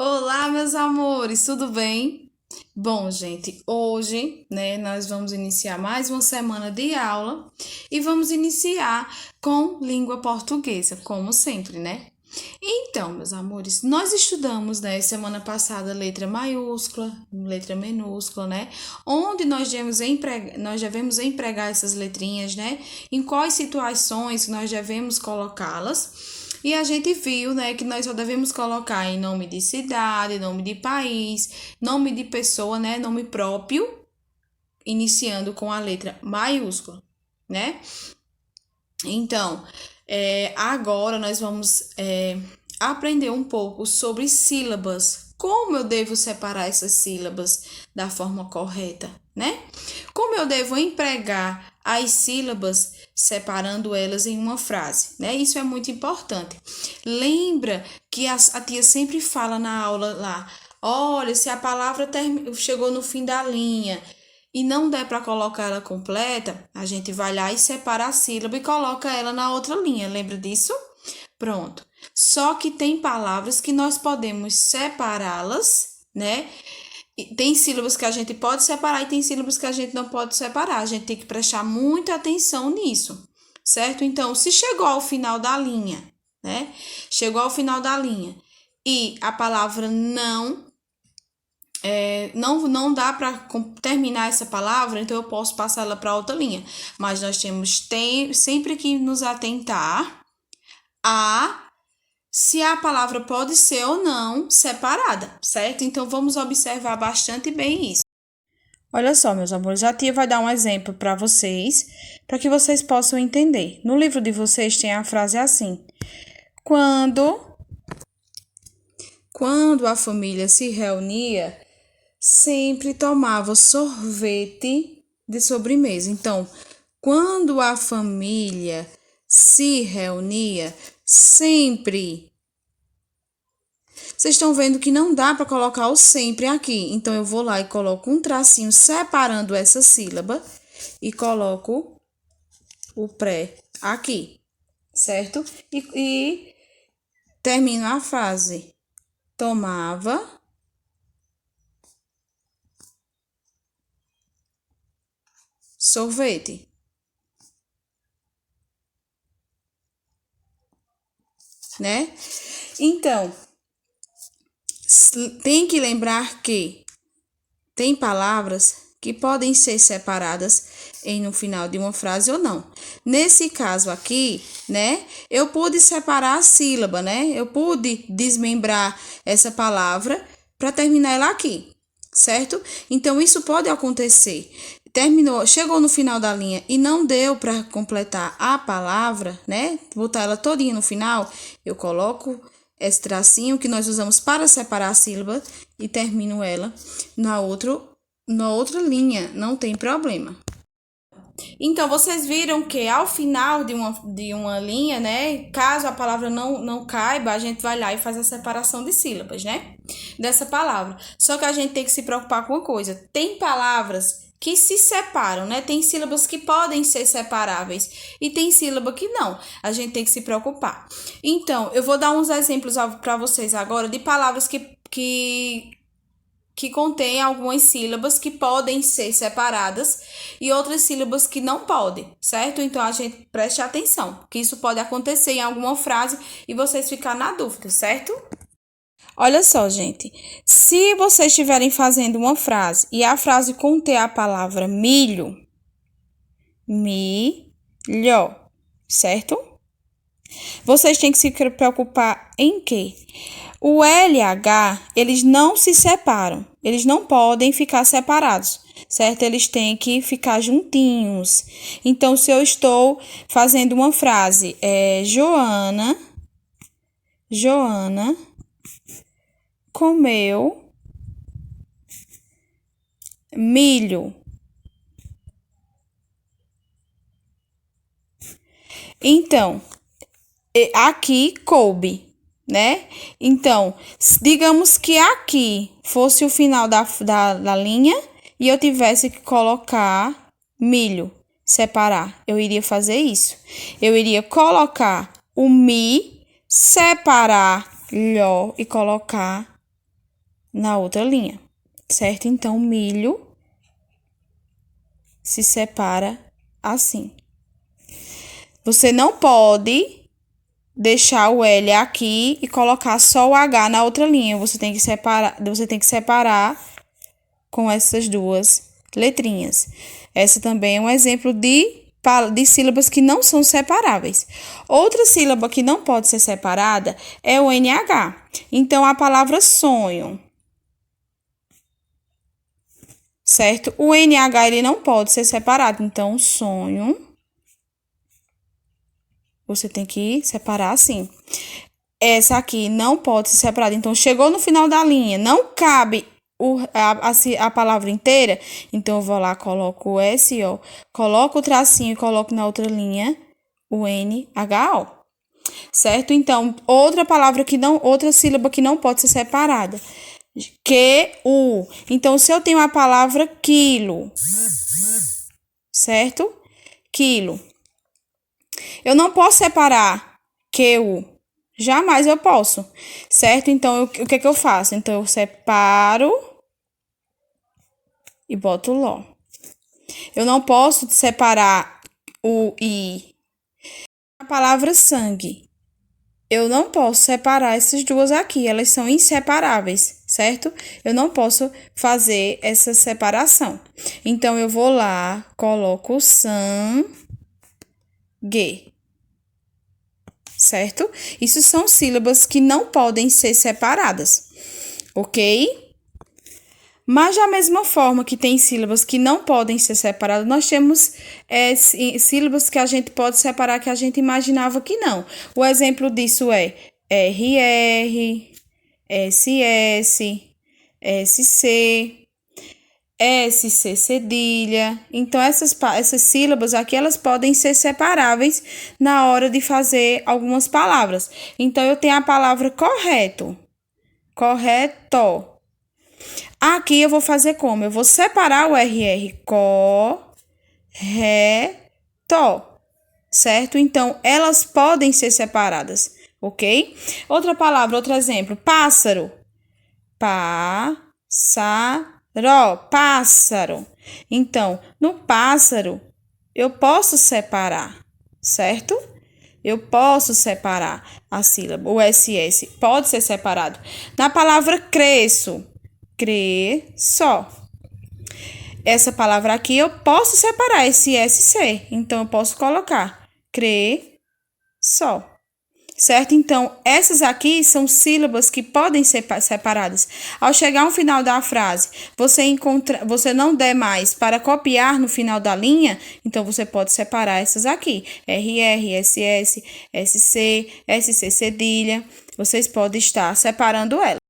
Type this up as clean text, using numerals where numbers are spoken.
Olá, meus amores, tudo bem? Bom, gente, hoje, nós vamos iniciar mais uma semana de aula e vamos iniciar com língua portuguesa, como sempre, né? Então, meus amores, nós estudamos, semana passada, letra maiúscula, letra minúscula, né? Onde nós devemos empregar essas letrinhas, né? Em quais situações nós devemos colocá-las. E a gente viu, que nós só devemos colocar em nome de cidade, nome de país, nome de pessoa, né? Nome próprio, iniciando com a letra maiúscula, né? Então, agora nós vamos aprender um pouco sobre sílabas. Como eu devo separar essas sílabas da forma correta, né? Como eu devo empregar as sílabas separando elas em uma frase, né? Isso é muito importante. Lembra que a tia sempre fala na aula lá: olha, se a palavra chegou no fim da linha e não der para colocar ela completa, a gente vai lá e separa a sílaba e coloca ela na outra linha. Lembra disso? Pronto. Só que tem palavras que nós podemos separá-las, né? Tem sílabas que a gente pode separar e tem sílabas que a gente não pode separar. A gente tem que prestar muita atenção nisso, certo? Então, se chegou ao final da linha, né? Chegou ao final da linha e a palavra não dá para terminar essa palavra, então eu posso passar ela para outra linha. Mas nós temos sempre que nos atentar a se a palavra pode ser ou não separada, certo? Então vamos observar bastante bem isso. Olha só, meus amores, a tia vai dar um exemplo para vocês, para que vocês possam entender. No livro de vocês tem a frase assim: Quando a família se reunia, sempre tomava sorvete de sobremesa. Então, quando a família se reunia, sempre. Vocês estão vendo que não dá para colocar o sempre aqui. Então, eu vou lá e coloco um tracinho separando essa sílaba e coloco o pré aqui, certo? E termino a frase. Tomava sorvete, né? Então, tem que lembrar que tem palavras que podem ser separadas no final de uma frase ou não. Nesse caso aqui, né, eu pude separar a sílaba, né? Eu pude desmembrar essa palavra para terminar ela aqui, certo? Então, isso pode acontecer. Chegou no final da linha e não deu para completar a palavra, né? Botar ela todinha no final, eu coloco esse tracinho que nós usamos para separar a sílaba e termino ela na outra linha, não tem problema. Então, vocês viram que ao final de uma linha, né? Caso a palavra não caiba, a gente vai lá e faz a separação de sílabas, né? Dessa palavra. Só que a gente tem que se preocupar com uma coisa: tem palavras que se separam, né? Tem sílabas que podem ser separáveis e tem sílaba que não. A gente tem que se preocupar. Então, eu vou dar uns exemplos para vocês agora de palavras que contém algumas sílabas que podem ser separadas e outras sílabas que não podem, certo? Então, a gente preste atenção, porque isso pode acontecer em alguma frase e vocês ficar na dúvida, certo? Olha só, gente. Se vocês estiverem fazendo uma frase e a frase conter a palavra milho, milho, certo? Vocês têm que se preocupar em quê? O LH, eles não se separam. Eles não podem ficar separados, certo? Eles têm que ficar juntinhos. Então, se eu estou fazendo uma frase, Joana comeu milho. Então, aqui coube, né? Então, digamos que aqui fosse o final da linha e eu tivesse que colocar milho, separar. Eu iria fazer isso. Eu iria colocar o mi, separar lho e colocar na outra linha, certo? Então, milho se separa assim. Você não pode deixar o L aqui e colocar só o H na outra linha. Você tem que separar com essas duas letrinhas. Essa também é um exemplo de sílabas que não são separáveis. Outra sílaba que não pode ser separada é o NH. Então, a palavra sonho, certo? O NH ele não pode ser separado. Então, sonho, você tem que separar assim. Essa aqui não pode ser separada. Então, chegou no final da linha, não cabe a palavra inteira. Então, eu vou lá, coloco o SO, coloco o tracinho e coloco na outra linha o NHO. Certo? Então, outra sílaba que não pode ser separada. QU. Então, se eu tenho a palavra quilo, certo? Quilo. Eu não posso separar QU. Jamais eu posso, certo? Então, o que é que eu faço? Então, eu separo e boto LO. Eu não posso separar o I. A palavra sangue. Eu não posso separar essas duas aqui, elas são inseparáveis, certo? Eu não posso fazer essa separação. Então, eu vou lá, coloco sangue, certo? Isso são sílabas que não podem ser separadas, ok? Mas, da mesma forma que tem sílabas que não podem ser separadas, nós temos sílabas que a gente pode separar que a gente imaginava que não. O exemplo disso é RR, SS, SC, SC cedilha. Então, essas sílabas aqui, elas podem ser separáveis na hora de fazer algumas palavras. Então, eu tenho a palavra correto, correto. Aqui eu vou fazer como? Eu vou separar o RR, correto, certo? Então, elas podem ser separadas, ok? Outra palavra, outro exemplo, pássaro, pássaro. Então, no pássaro, eu posso separar, certo? Eu posso separar a sílaba, o SS pode ser separado. Na palavra cresço, só. Essa palavra aqui eu posso separar esse SC. Então, eu posso colocar só. Certo? Então, essas aqui são sílabas que podem ser separadas. Ao chegar ao final da frase, você não der mais para copiar no final da linha, então você pode separar essas aqui. RR, SS, SC, SC cedilha. Vocês podem estar separando elas.